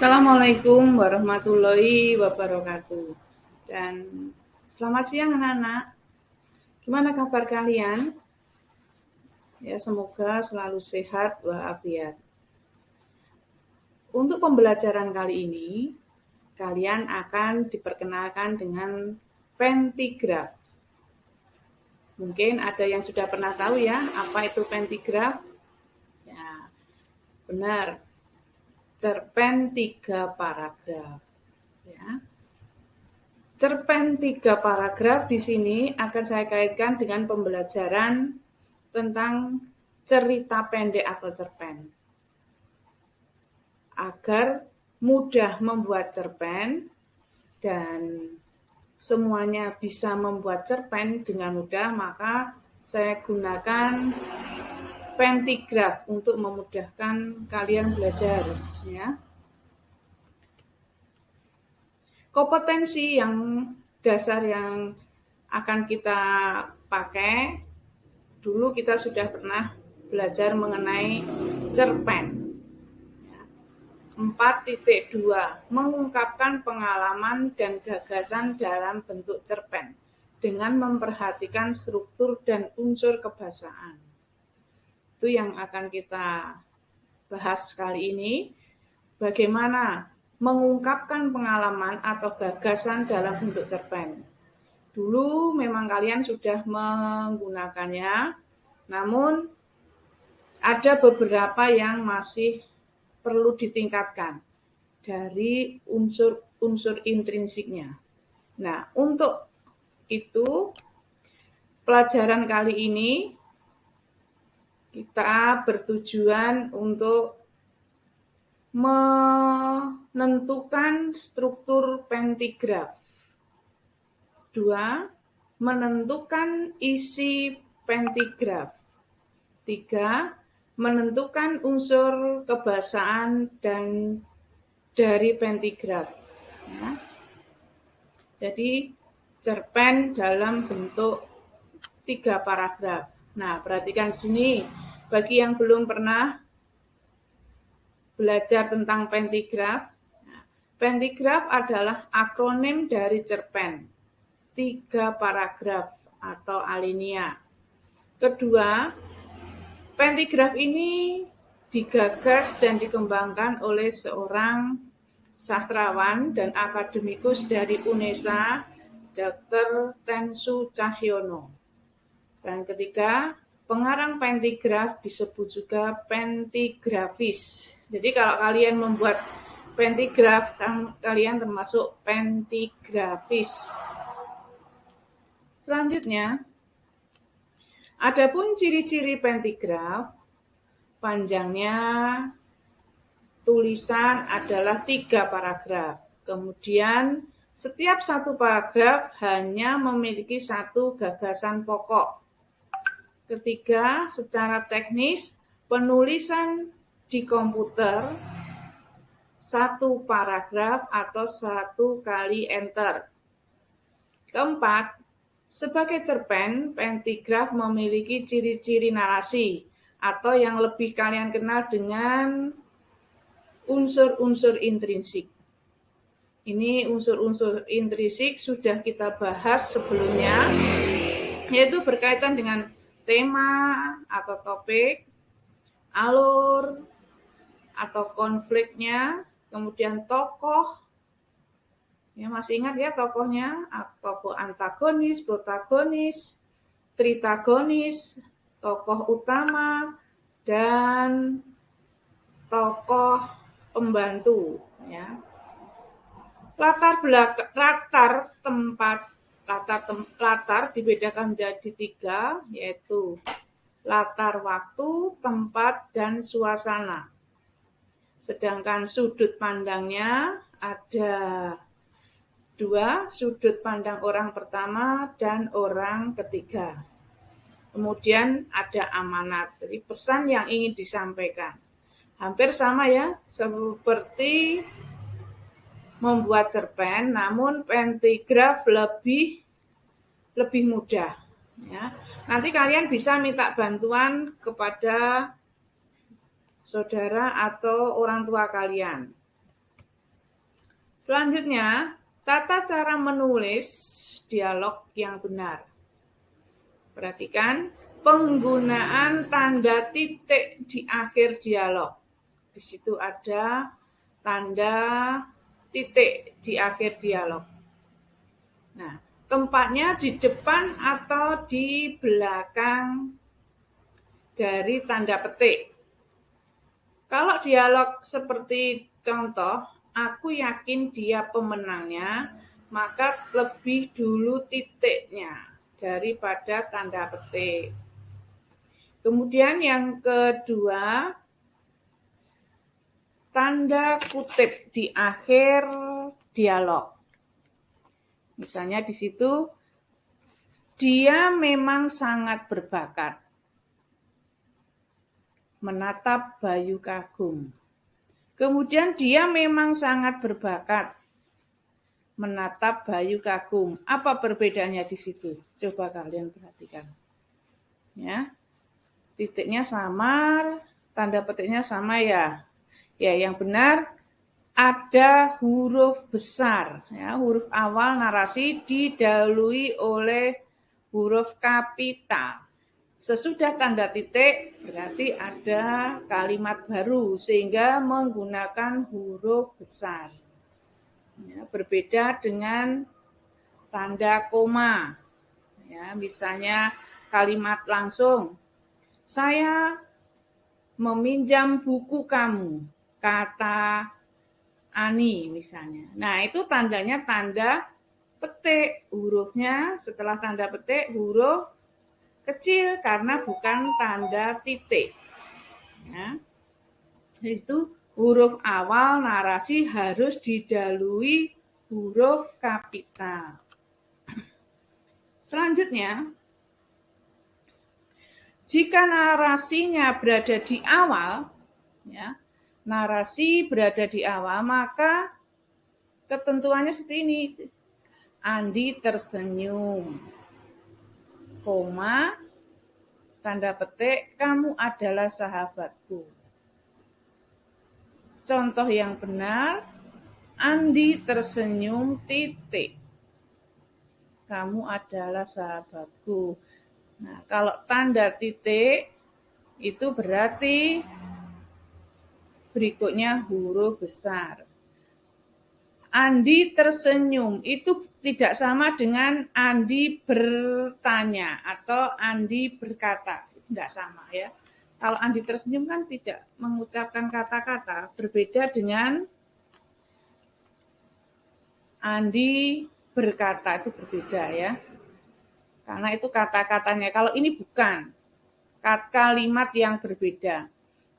Assalamualaikum warahmatullahi wabarakatuh. Dan selamat siang anak-anak. Gimana kabar kalian? Ya, semoga selalu sehat walafiat. Untuk pembelajaran kali ini, kalian akan diperkenalkan dengan pentigraf. Mungkin ada yang sudah pernah tahu ya, apa itu pentigraf? Ya, benar. Cerpen 3 paragraf. Ya. Cerpen 3 paragraf di sini akan saya kaitkan dengan pembelajaran tentang cerita pendek atau cerpen. Agar mudah membuat cerpen dan semuanya bisa membuat cerpen dengan mudah, maka saya gunakan pentigraf untuk memudahkan kalian belajar, ya. Kompetensi yang dasar yang akan kita pakai, dulu kita sudah pernah belajar mengenai cerpen. 4.2 mengungkapkan pengalaman dan gagasan dalam bentuk cerpen dengan memperhatikan struktur dan unsur kebahasaan. Itu yang akan kita bahas kali ini. Bagaimana mengungkapkan pengalaman atau gagasan dalam bentuk cerpen. Dulu memang kalian sudah menggunakannya, namun ada beberapa yang masih perlu ditingkatkan dari unsur intrinsiknya. Nah, untuk itu pelajaran kali ini kita bertujuan untuk menentukan struktur pentigraf. 2. Menentukan isi pentigraf. 3. Menentukan unsur kebahasaan dan dari pentigraf. Ya. Jadi cerpen dalam bentuk 3 paragraf. Nah, perhatikan sini. Bagi yang belum pernah belajar tentang pentigraf, pentigraf adalah akronim dari cerpen 3 paragraf atau alinea. Kedua, pentigraf ini digagas dan dikembangkan oleh seorang sastrawan dan akademikus dari UNESA, Dr. Tensu Cahyono. Dan ketiga, pengarang pentigraf disebut juga pentigrafis. Jadi kalau kalian membuat pentigraf, kalian termasuk pentigrafis. Selanjutnya, adapun ciri-ciri pentigraf, panjangnya tulisan adalah 3 paragraf. Kemudian setiap satu paragraf hanya memiliki 1 gagasan pokok. Ketiga, secara teknis, penulisan di komputer 1 paragraf atau 1 kali enter. Keempat, sebagai cerpen, pentigraf memiliki ciri-ciri narasi atau yang lebih kalian kenal dengan unsur-unsur intrinsik. Ini unsur-unsur intrinsik sudah kita bahas sebelumnya, yaitu berkaitan dengan tema atau topik, alur atau konfliknya, kemudian tokoh. Ya, masih ingat ya tokohnya? Tokoh antagonis, protagonis, tritagonis, tokoh utama, dan tokoh pembantu. Ya. Latar dibedakan menjadi 3, yaitu latar waktu, tempat, dan suasana. Sedangkan sudut pandangnya ada 2, sudut pandang orang pertama dan orang ketiga. Kemudian ada amanat, jadi pesan yang ingin disampaikan. Hampir sama ya, seperti membuat cerpen, namun pentigraf lebih mudah. Ya. Nanti kalian bisa minta bantuan kepada saudara atau orang tua kalian. Selanjutnya, tata cara menulis dialog yang benar. Perhatikan penggunaan tanda titik di akhir dialog. Di situ ada tanda titik di akhir dialog. Nah, tempatnya di depan atau di belakang dari tanda petik. Kalau dialog seperti contoh, aku yakin dia pemenangnya, maka lebih dulu titiknya daripada tanda petik. Kemudian yang kedua, tanda kutip di akhir dialog. Misalnya di situ, dia memang sangat berbakat menatap Bayu kagum. Kemudian dia memang sangat berbakat menatap Bayu kagum. Apa perbedaannya di situ? Coba kalian perhatikan. Ya, titiknya samar, tanda petiknya sama ya. Ya, yang benar ada huruf besar. Ya, huruf awal narasi didahului oleh huruf kapital. Sesudah tanda titik berarti ada kalimat baru sehingga menggunakan huruf besar. Ya, berbeda dengan tanda koma. Ya, misalnya kalimat langsung. Saya meminjam buku kamu, kata Ani misalnya. Nah, itu tandanya tanda petik. Hurufnya setelah tanda petik huruf kecil karena bukan tanda titik. Ya. Itu huruf awal narasi harus didahului huruf kapital. Selanjutnya, jika narasinya berada di awal, ya, narasi berada di awal, maka ketentuannya seperti ini. Andi tersenyum, koma, tanda petik, kamu adalah sahabatku. Contoh yang benar, Andi tersenyum, titik. Kamu adalah sahabatku. Nah, kalau tanda titik, itu berarti berikutnya huruf besar. Andi tersenyum, itu tidak sama dengan Andi bertanya atau Andi berkata. Tidak sama ya. Kalau Andi tersenyum kan tidak mengucapkan kata-kata, berbeda dengan Andi berkata, itu berbeda ya. Karena itu kata-katanya. Kalau ini bukan, kalimat yang berbeda.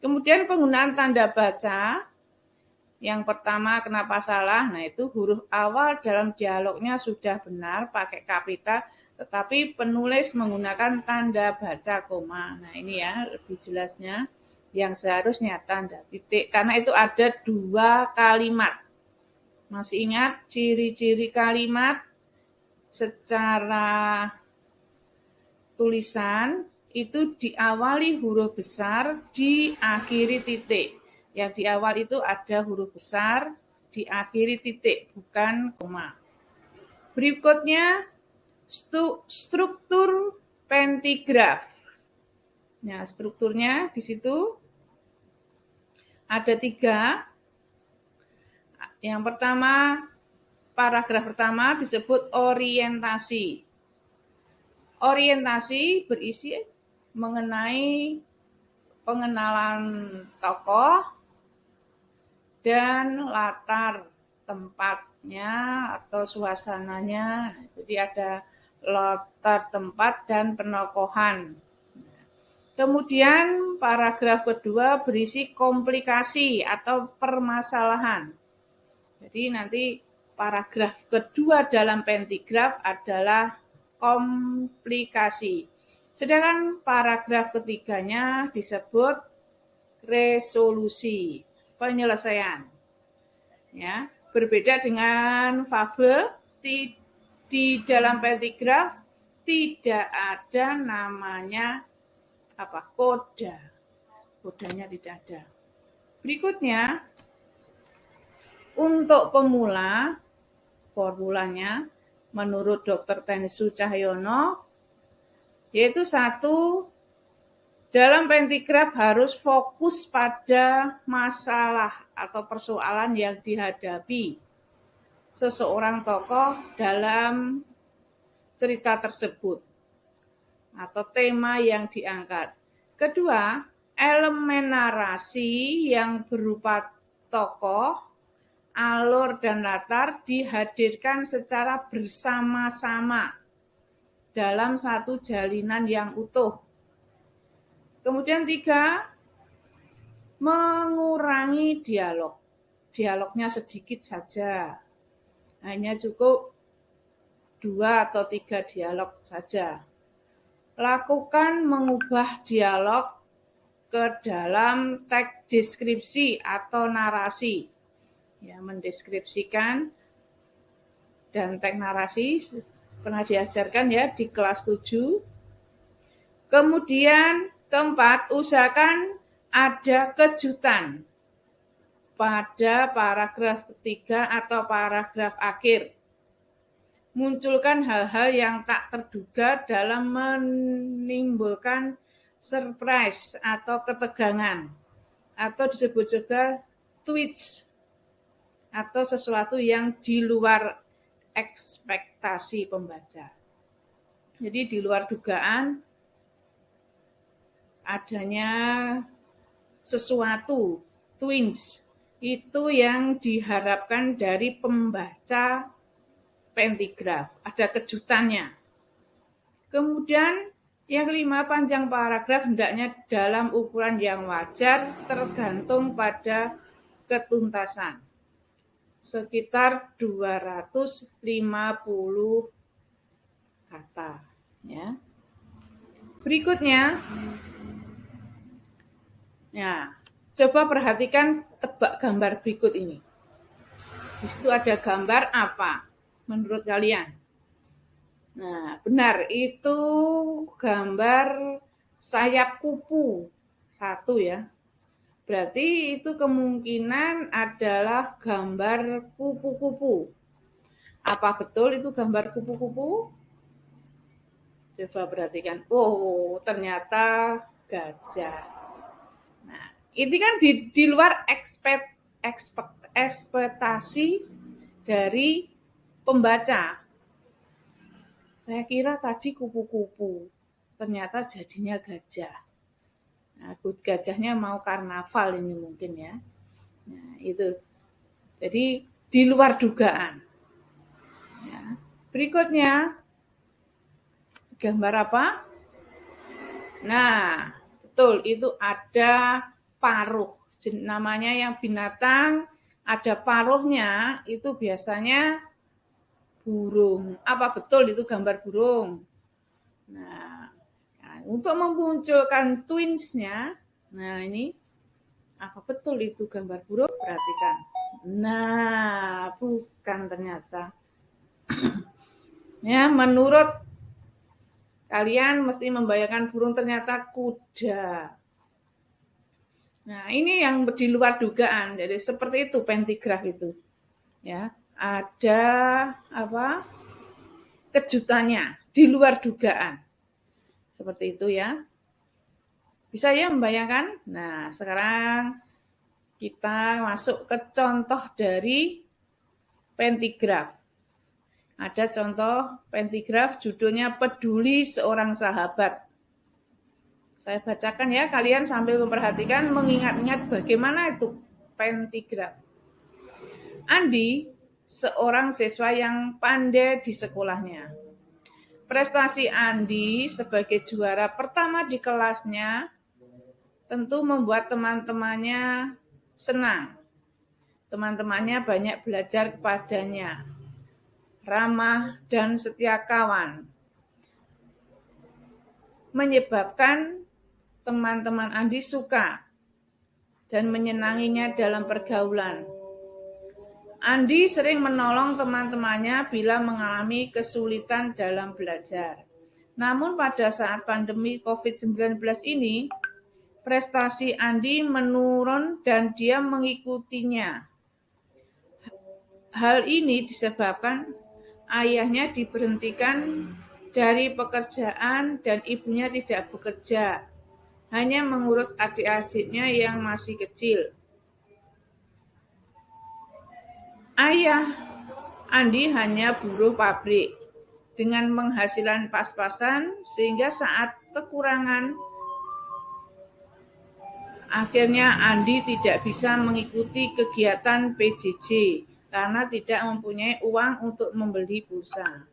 Kemudian penggunaan tanda baca. Yang pertama kenapa salah? Nah itu huruf awal dalam dialognya sudah benar pakai kapital, tetapi penulis menggunakan tanda baca koma. Nah ini ya lebih jelasnya yang seharusnya tanda titik. Karena itu ada dua kalimat. Masih ingat ciri-ciri kalimat secara tulisan itu diawali huruf besar, diakhiri titik. Yang di awal itu ada huruf besar, diakhiri titik, bukan koma. Berikutnya, struktur pentigraf. Nah, strukturnya di situ ada 3. Yang pertama, paragraf pertama disebut orientasi. Orientasi berisi mengenai pengenalan tokoh dan latar tempatnya atau suasananya. Jadi ada latar tempat dan penokohan. Kemudian paragraf kedua berisi komplikasi atau permasalahan. Jadi nanti paragraf kedua dalam pentigraf adalah komplikasi. Sedangkan paragraf ketiganya disebut resolusi, penyelesaian. Ya, berbeda dengan fabel di dalam pentigraf tidak ada namanya koda. Kodanya tidak ada. Berikutnya Untuk pemula, formulanya menurut Dr. Tensu Cahyono, yaitu satu, dalam pentigraf harus fokus pada masalah atau persoalan yang dihadapi seseorang tokoh dalam cerita tersebut atau tema yang diangkat. Kedua, elemen narasi yang berupa tokoh, alur, dan latar dihadirkan secara bersama-sama dalam satu jalinan yang utuh. Kemudian tiga, mengurangi dialog. Dialognya sedikit saja. Hanya cukup 2 atau 3 dialog saja. Lakukan mengubah dialog ke dalam teks deskripsi atau narasi. Ya, mendeskripsikan dan teks narasi pernah diajarkan ya di kelas 7. Kemudian keempat, usahakan ada kejutan pada paragraf ketiga atau paragraf akhir. Munculkan hal-hal yang tak terduga dalam menimbulkan surprise atau ketegangan. Atau disebut juga twist atau sesuatu yang di luar ekspektasi pembaca. Jadi di luar dugaan adanya sesuatu, twins, itu yang diharapkan dari pembaca pentigraf, ada kejutannya. Kemudian yang kelima, panjang paragraf hendaknya dalam ukuran yang wajar tergantung pada ketuntasan. Sekitar 250 kata. Ya. Berikutnya, ya, coba perhatikan tebak gambar berikut ini. Di situ ada gambar apa menurut kalian? Nah, benar, itu gambar sayap kupu. Satu ya. Berarti itu kemungkinan adalah gambar kupu-kupu. Apa betul itu gambar kupu-kupu? Coba perhatikan. Oh, ternyata gajah. Nah, ini kan di luar ekspektasi dari pembaca. Saya kira tadi kupu-kupu, ternyata jadinya gajah. Nah, gajahnya mau karnaval ini mungkin ya. Nah, itu. Jadi di luar dugaan. Ya. Berikutnya, gambar apa? Nah, betul, itu ada paruh. Namanya yang binatang ada paruhnya, itu biasanya burung. Apa betul itu gambar burung? Nah, untuk memunculkan twinsnya, nah ini, apa betul itu gambar burung? Perhatikan. Nah, bukan ternyata. Ya, menurut kalian mesti membayangkan burung, ternyata kuda. Nah, ini yang di luar dugaan. Jadi seperti itu pentigraf itu. Ya, ada apa? Kejutannya di luar dugaan. Seperti itu ya. Bisa ya membayangkan? Nah, sekarang kita masuk ke contoh dari pentigraf. Ada contoh pentigraf judulnya Peduli Seorang Sahabat. Saya bacakan ya, kalian sambil memperhatikan, mengingat-ingat bagaimana itu pentigraf. Andi, seorang siswa yang pandai di sekolahnya. Prestasi Andi sebagai juara pertama di kelasnya tentu membuat teman-temannya senang. Teman-temannya banyak belajar kepadanya. Ramah dan setia kawan. Menyebabkan teman-teman Andi suka dan menyenanginya dalam pergaulan. Andi sering menolong teman-temannya bila mengalami kesulitan dalam belajar. Namun pada saat pandemi COVID-19 ini, prestasi Andi menurun dan dia mengikutinya. Hal ini disebabkan ayahnya diberhentikan dari pekerjaan dan ibunya tidak bekerja, hanya mengurus adik-adiknya yang masih kecil. Ayah Andi hanya buruh pabrik dengan penghasilan pas-pasan, sehingga saat kekurangan akhirnya Andi tidak bisa mengikuti kegiatan PJJ karena tidak mempunyai uang untuk membeli pulsa.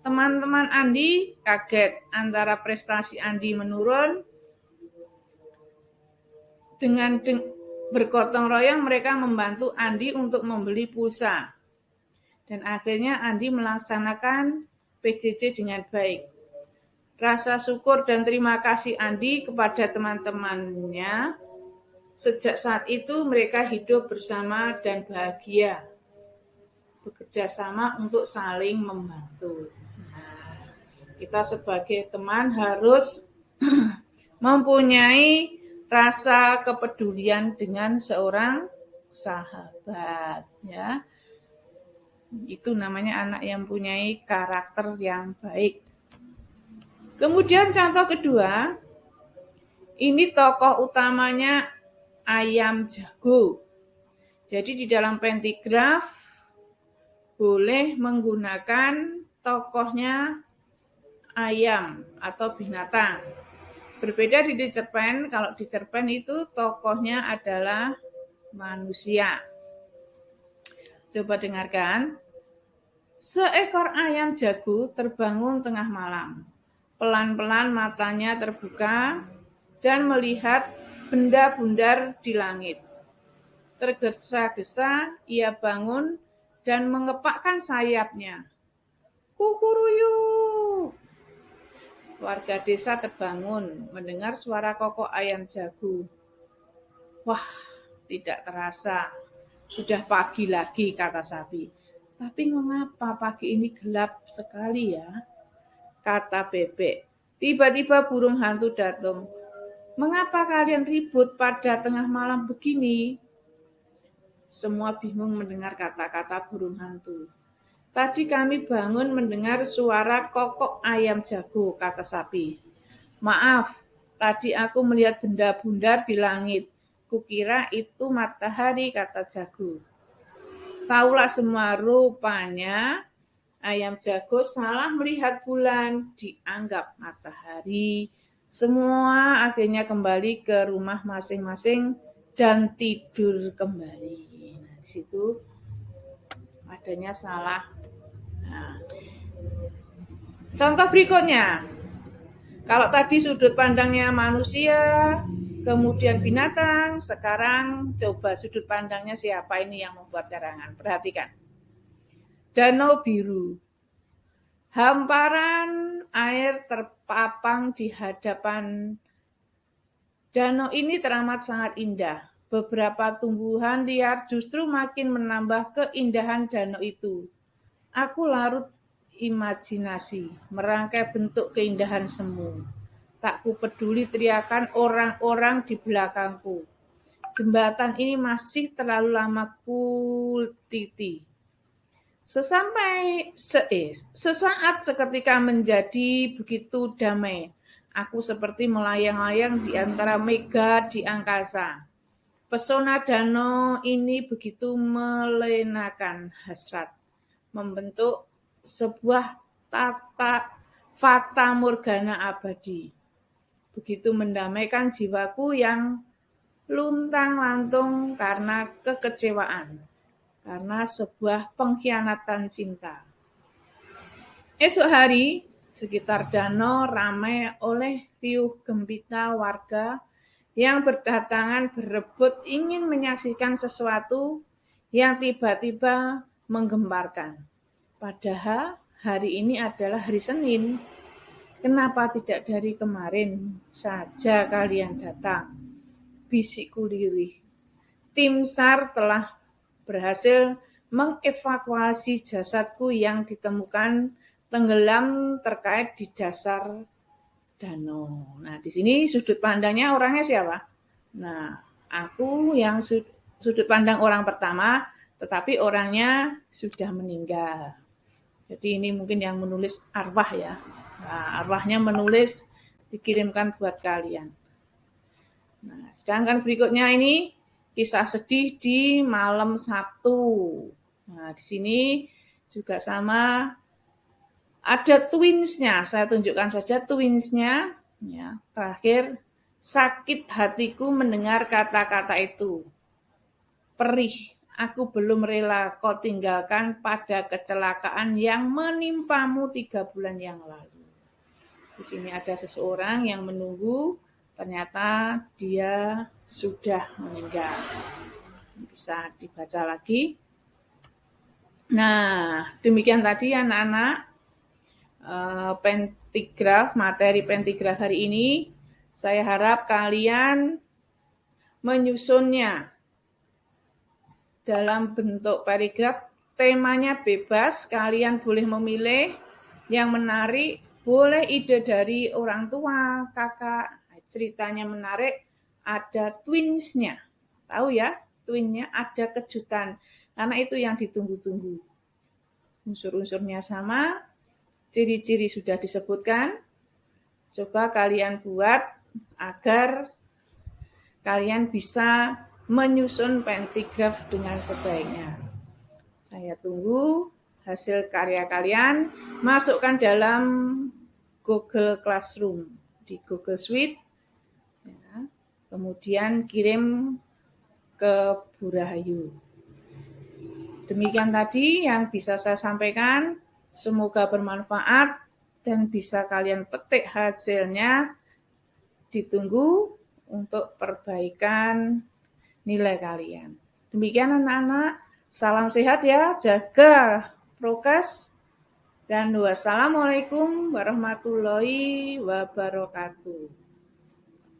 Teman-teman Andi kaget antara prestasi Andi menurun dengan bergotong royong mereka membantu Andi untuk membeli pulsa. Dan akhirnya Andi melaksanakan PJJ dengan baik. Rasa syukur dan terima kasih Andi kepada teman-temannya. Sejak saat itu mereka hidup bersama dan bahagia. Bekerja sama untuk saling membantu. Nah, kita sebagai teman harus mempunyai rasa kepedulian dengan seorang sahabat, ya. Itu namanya anak yang mempunyai karakter yang baik. Kemudian contoh kedua, ini tokoh utamanya ayam jago. Jadi di dalam pentigraf boleh menggunakan tokohnya ayam atau binatang. Berbeda di cerpen, kalau di cerpen itu tokohnya adalah manusia. Coba dengarkan. Seekor ayam jago terbangun tengah malam. Pelan-pelan matanya terbuka dan melihat benda bundar di langit. Tergesa-gesa ia bangun dan mengepakkan sayapnya. Kukuruyu! Warga desa terbangun mendengar suara kokok ayam jago. Wah, tidak terasa. Sudah pagi lagi, kata sapi. Tapi mengapa pagi ini gelap sekali ya? Kata bebek. Tiba-tiba burung hantu datang. Mengapa kalian ribut pada tengah malam begini? Semua bingung mendengar kata-kata burung hantu. Tadi kami bangun mendengar suara kokok ayam jago, kata sapi. Maaf, tadi aku melihat benda bundar di langit. Kukira itu matahari, kata jago. Taulah semua, rupanya ayam jago salah melihat bulan, dianggap matahari. Semua akhirnya kembali ke rumah masing-masing dan tidur kembali. Nah, di situ adanya salah. Nah, contoh berikutnya. Kalau tadi sudut pandangnya manusia, kemudian binatang, sekarang coba sudut pandangnya siapa ini yang membuat karangan. Perhatikan. Danau biru. Hamparan air terpapang di hadapan danau ini teramat sangat indah. Beberapa tumbuhan liar justru makin menambah keindahan danau itu. Aku larut imajinasi, merangkai bentuk keindahan semu. Tak kupeduli teriakan orang-orang di belakangku. Jembatan ini masih terlalu lama kultiti. Sesaat seketika menjadi begitu damai. Aku seperti melayang-layang di antara mega di angkasa. Pesona danau ini begitu melenakan hasrat, membentuk sebuah fata morgana abadi. Begitu mendamaikan jiwaku yang luntang-lantung karena kekecewaan, karena sebuah pengkhianatan cinta. Esok hari, sekitar danau ramai oleh riuh gembira warga yang berdatangan berebut ingin menyaksikan sesuatu yang tiba-tiba menggemparkan. Padahal hari ini adalah hari Senin. Kenapa tidak dari kemarin saja kalian datang? Bisikku lirih. Tim SAR telah berhasil mengevakuasi jasadku yang ditemukan tenggelam terkait di dasar danau. Nah, di sini sudut pandangnya orangnya siapa? Nah, aku yang sudut pandang orang pertama, tetapi orangnya sudah meninggal. Jadi ini mungkin yang menulis arwah ya. Nah, arwahnya menulis dikirimkan buat kalian. Nah, sedangkan berikutnya ini kisah sedih di malam Sabtu. Nah, di sini juga sama ada twinsnya. Saya tunjukkan saja twinsnya. Ya, terakhir, sakit hatiku mendengar kata-kata itu. Perih, aku belum rela kau tinggalkan pada kecelakaan yang menimpamu 3 bulan yang lalu. Di sini ada seseorang yang menunggu, ternyata dia sudah meninggal. Bisa dibaca lagi. Nah, demikian tadi anak-anak pentigraf, materi pentigraf hari ini. Saya harap kalian menyusunnya dalam bentuk paragraf. Temanya bebas, kalian boleh memilih yang menarik, boleh ide dari orang tua, kakak, ceritanya menarik, ada twinsnya. Tahu ya, twinnya ada kejutan, karena itu yang ditunggu-tunggu. Unsur-unsurnya sama, ciri-ciri sudah disebutkan. Coba kalian buat agar kalian bisa menyusun pentigraf dengan sebaiknya. Saya tunggu hasil karya kalian. Masukkan dalam Google Classroom di Google Suite. Ya. Kemudian kirim ke Bu Rahayu. Demikian tadi yang bisa saya sampaikan. Semoga bermanfaat dan bisa kalian petik hasilnya. Ditunggu untuk perbaikan nilai kalian. Demikian anak-anak. Salam sehat ya, jaga prokes. Dan wassalamualaikum warahmatullahi wabarakatuh.